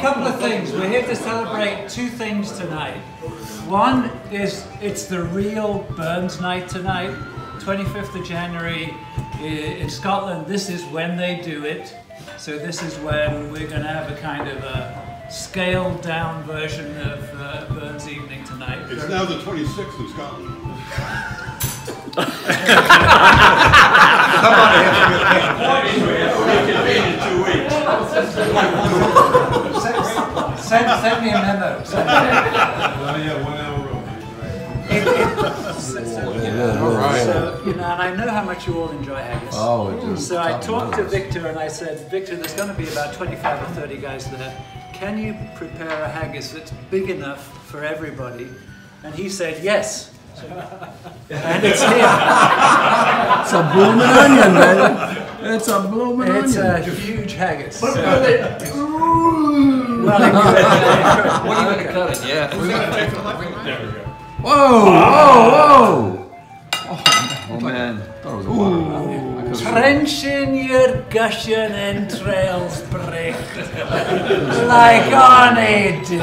couple of things. We're here to celebrate two things tonight. One is it's the real Burns night tonight, 25th of January in Scotland. This is when they do it. So this is when we're going to have a kind of a scaled down version of Burns Evening tonight. It's now the 26th in Scotland. Somebody has to get paid. In 2 weeks. Send me a memo. Send me a memo. Yeah, 1 hour road. So, you know, and I know how much you all enjoy haggis. So I talked to Victor and I said, Victor, there's going to be about 25 or 30 guys there. Can you prepare a haggis that's big enough for everybody? And he said, yes. And it's here. It's a blooming onion, man. It's a blooming onion. It's a huge haggis. What are you going to cut it? Yeah. We're going to take the left one. There we go. Whoa, whoa, whoa. Oh man. I thought it was a water. Trenching your gushing entrails break like on a ditch.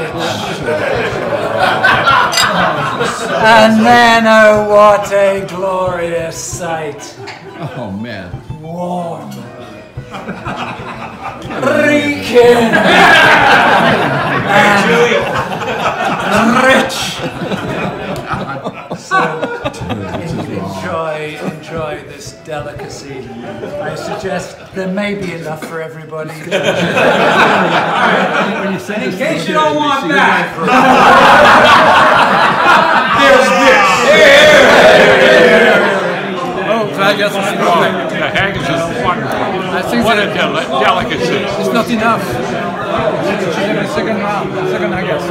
And then, oh, what a glorious sight. Oh man. Warm. Reeking. And rich. So, enjoy this delicacy. I suggest there may be enough for everybody. In case you don't want that. Oh, I guess the haggis is wonderful. What a delicacy. It's not enough. Second round. Second haggis.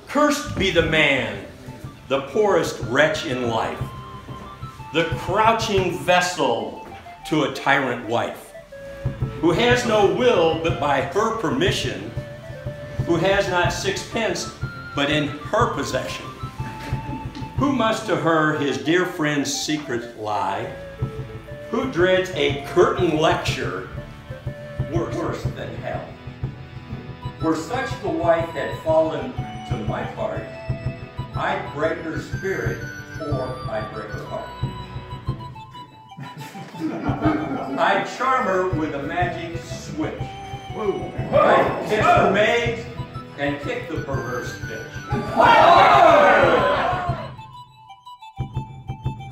Cursed be the man, the poorest wretch in life, the crouching vessel to a tyrant wife, who has no will but by her permission, who has not sixpence but in her possession, who must to her his dear friend's secret lie, who dreads a curtain lecture worse than hell. Were such the wife had fallen to my part, I'd break her spirit or I'd break her heart. I'd charm her with a magic switch. I'd kiss her maids and kick the perverse bitch.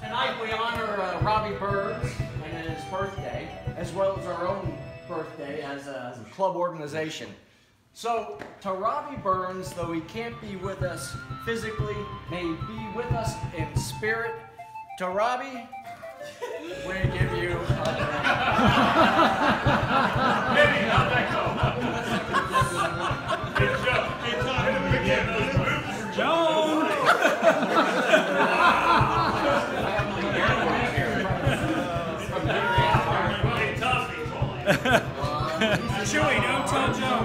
Tonight we honor Robbie Burns and his birthday, as well as our own birthday as a club organization. So, to Robbie Burns, though he can't be with us physically, may he be with us in spirit. To Robbie, we give you Maybe not that Joan! Chewy, don't tell Joe.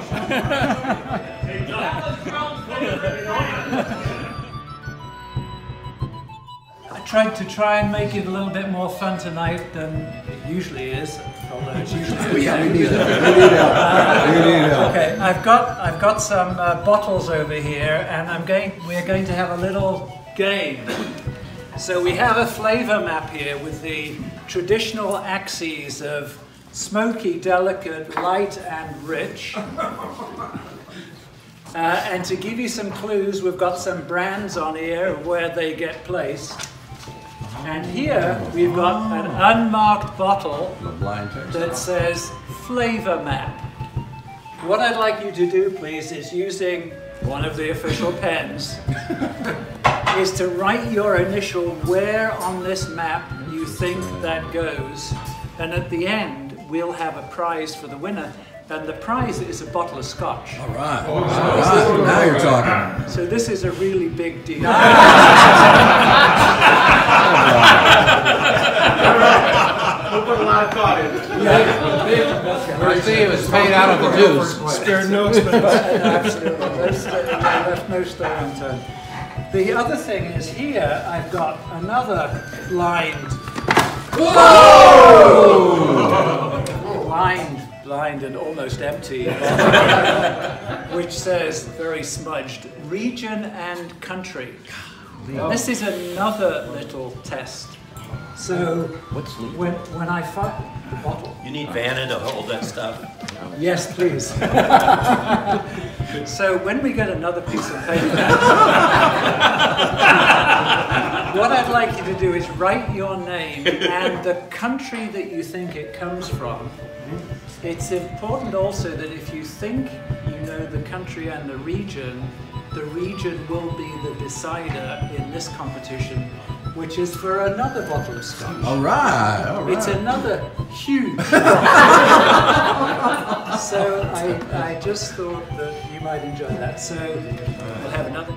I tried to try and make it a little bit more fun tonight than it usually is, although it's usually Yeah, we need help. Okay, I've got some bottles over here, and we're going to have a little game. So we have a flavor map here with the traditional axes of smoky, delicate, light, and rich. And to give you some clues, we've got some brands on here of where they get placed. And here we've got an unmarked bottle that says flavor map. What I'd like you to do, please, is using one of the official pens, is to write your initial where on this map you think that goes. And at the end, we'll have a prize for the winner. And the prize is a bottle of scotch. All right. Now you're talking. So this is a really big deal. We'll put a lot of thought in it. I see it was paid out of the dues. Spare no expense. Absolutely. Left no stone unturned. The other thing is here, I've got another blind Blind and almost empty, which says, very smudged, region and country. This is another little test. So when I find the bottle, You need Vanna to hold that stuff. yes, please. So when we get another piece of paper, what I'd like you to do is write your name and the country that you think it comes from. It's important also that if you think you know the country and the region will be the decider in this competition, which is for another bottle of scotch. All right, all right. It's another huge So I just thought that you might enjoy that. So we'll have another.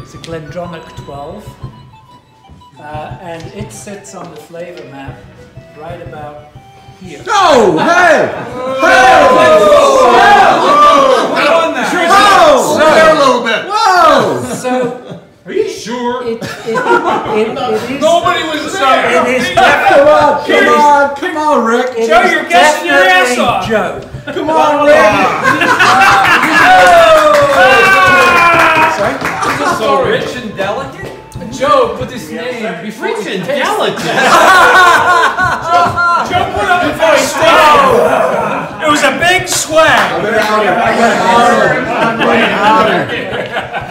It's a Glendronach 12. And it sits on the flavor map right about here. No! Hey! Slow there a little bit. Whoa! So Are you sure? it is. Nobody was there. It is Come on, Rick. It Joe, is you're guessing your ass definitely off. Joe. Come on, Rick. Sorry? Is this so rich and delicate? Joe, put his name before Rich you and taste it. delicate. Joe put up the voice. It was a big swag.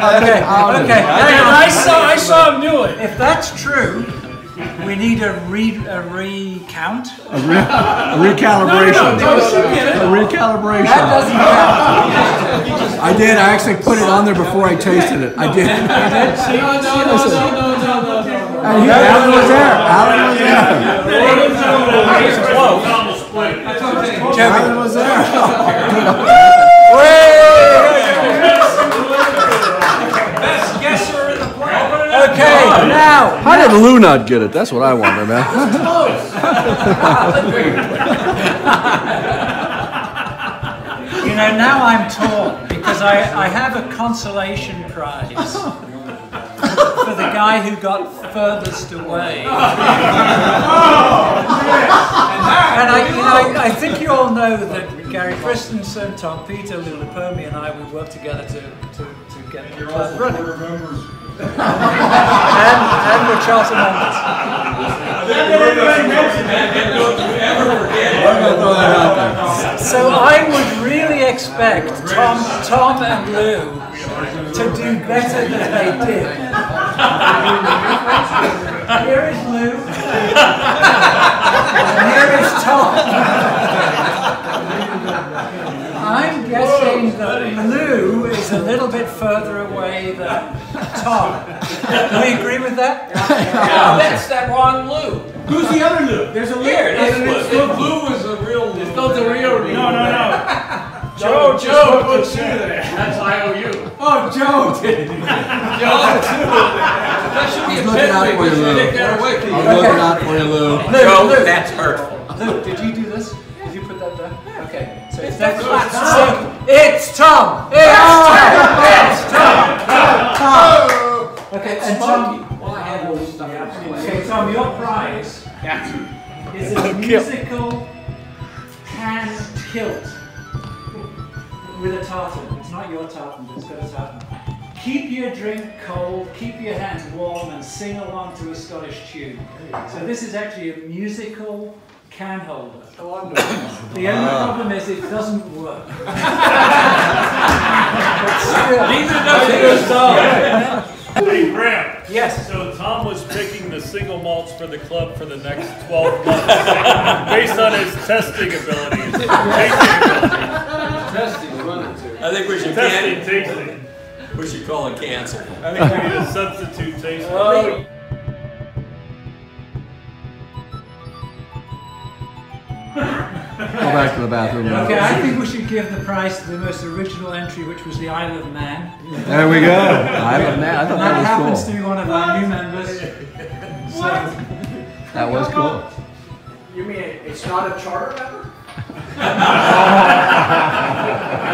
Okay. I saw him do it. If that's true, we need a recount. A recalibration. No, she did it. A recalibration. That doesn't count. I did. I actually put it on there before I tasted it. I did. No. And Alan was there. Alan was there. Alan was there. Best guesser in the planet. Okay, now. How did Lou not get it? That's what I wonder, man. You know, now I'm torn because I have a consolation prize for the guy who got furthest away. And I think you all know that Gary Christensen, Tom Peter, Lou Lapomi, and I, we worked together to get the club running. and we're Charlton members. So I would really expect Tom and Lou to do better than they did. Here is Lou. And here is Tom. I'm guessing that Lou is a little bit further away than Tom. Do we agree with that? That's that wrong Lou. Who's the other Lou? There's a Lou. Here, There's Lou is a real Lou. It's not the real Lou. No. Joe put you there. That's IOU. Oh, Joe did it. That should be a Looking out for you, Lou. Take that away. I'm looking out for you, Lou. Joe, that's hurtful. Lou, did you do this? Did you put that there? Okay. So it's That's Tom. not It's Tom. It's Tom. Okay, and Tom. Okay, Tom, your prize is a musical hand kilt with a tartan. It's not your tartan, but it's got a tartan. Keep your drink cold, keep your hands warm, and sing along to a Scottish tune. So this is actually a musical can holder. The only problem is it doesn't work. But still, Neither does it. Hey, Graham. yes. So Tom was picking the single malts for the club for the next 12 months based on his testing abilities. I think we should Tasting. we should call it cancel. I think we need a substitute tasting. Go back to the bathroom. Okay, I think we should give the prize to the most original entry, which was the Isle of Man. There we go. I thought That that happens was to cool. be one of our new members. That was cool. You mean it's not a charter member? Are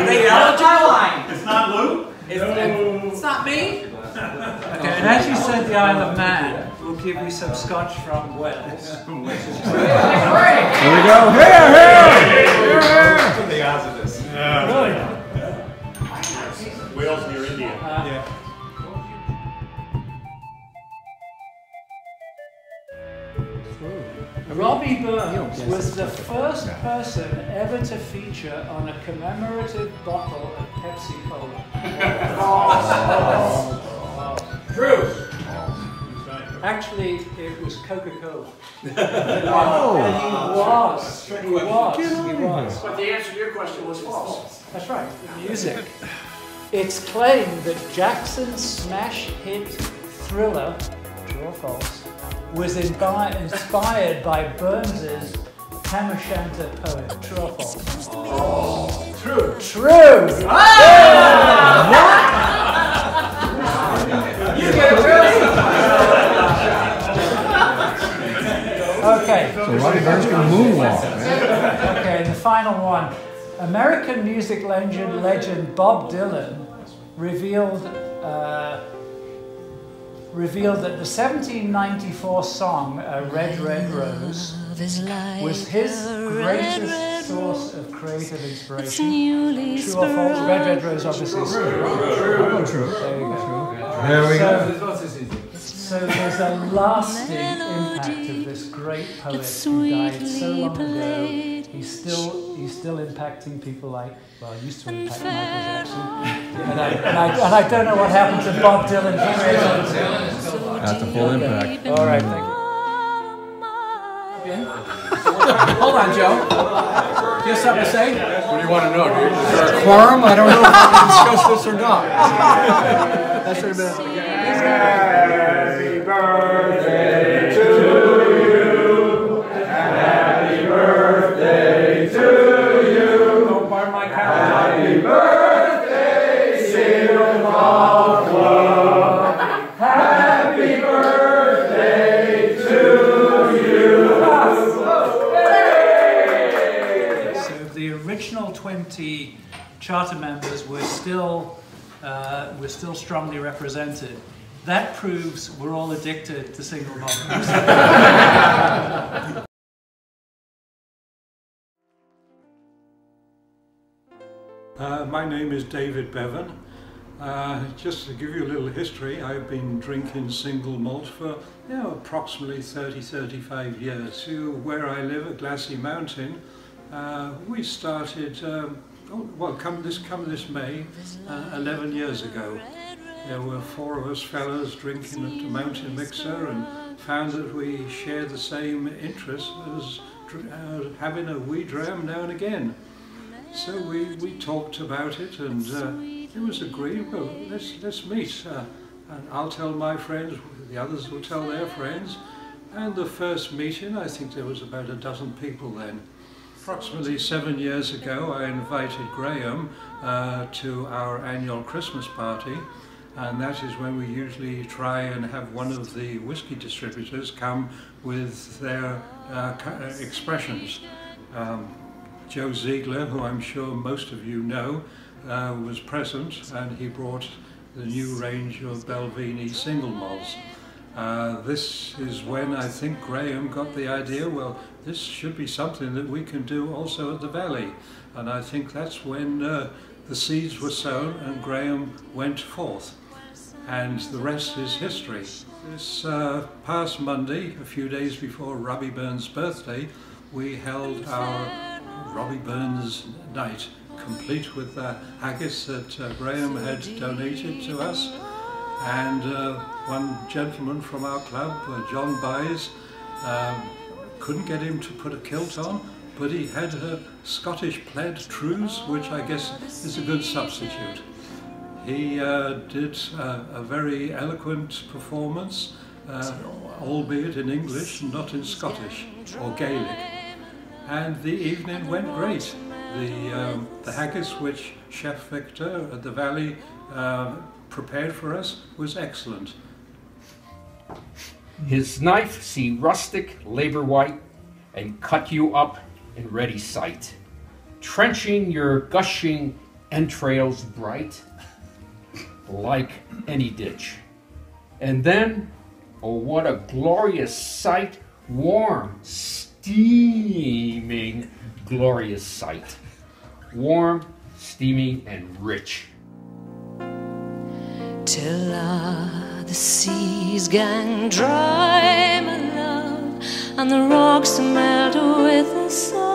they eligible? It's not Lou? It's not me? Okay, and as you said the Isle of Man, we'll give you some scotch from Wales. Here we go. Here, here! What are the odds of this? Wales near India. Yeah. Robbie Burns was the first person ever to feature on a commemorative bottle of Pepsi Cola. True. Actually, it was Coca-Cola. And he was. But the answer to your question was false. That's right, music. It's claimed that Jackson's smash hit Thriller, true or false, was inspired by Burns's Tam O'Shanter poem. True or false? True. True! You get it, really? Okay. So Robbie Burns can moonwalk, man. Okay, and the final one. American music legend Bob Dylan revealed that the 1794 song "Red Red Rose" was his greatest source of creative inspiration. True or false? Red Red Rose obviously is true. True. There you go. There we go. So there's a lasting impact of this great poet who died so long ago. He's still impacting people like, well, used to impact Michael Jackson. And I don't know what happened to Bob Dylan. That's a full impact. All right, thank you. Hold on, Joe. Do you have something to say? What do you want to know, dude? Is there a quorum? I don't know if I can discuss this or not. That should have been at the beginning. Happy birthday to you. Happy birthday to you. Don't burn my cow. Happy birthday, Single Malt Club. Happy birthday to you. So the original 20 charter members were still strongly represented. That proves we're all addicted to single malt music. My name is David Bevan. Just to give you a little history, I've been drinking single malt for approximately 30-35 years. Where I live at Glassy Mountain, we started, come this May, 11 years ago. There were 4 of us fellows drinking at the Mountain Mixer and found that we shared the same interest as having a wee dram now and again. So we talked about it, and it was agreed, well, let's meet. And I'll tell my friends, the others will tell their friends. And the first meeting, I think there was about a dozen people then. Approximately 7 years ago, I invited Graham to our annual Christmas party. And that is when we usually try and have one of the whiskey distributors come with their expressions. Joe Ziegler, who I'm sure most of you know, was present, and he brought the new range of Belvini single malts. This is when I think Graham got the idea, well, this should be something that we can do also at the Valley. And I think that's when the seeds were sown and Graham went forth. And the rest is history. This past Monday, a few days before Robbie Burns' birthday, we held our Robbie Burns night, complete with the haggis that Graham had donated to us. And one gentleman from our club, John Byes, couldn't get him to put a kilt on, but he had a Scottish plaid trews, which I guess is a good substitute. He did a very eloquent performance, albeit in English, not in Scottish or Gaelic. And the evening went great. The haggis which Chef Victor at the Valley prepared for us was excellent. His knife see rustic labor white and cut you up in ready sight, trenching your gushing entrails bright like any ditch, And then, oh, what a glorious sight, warm, steaming, glorious sight. Warm, steaming, and rich. Till the seas gang dry, my love, and the rocks melt with the sun.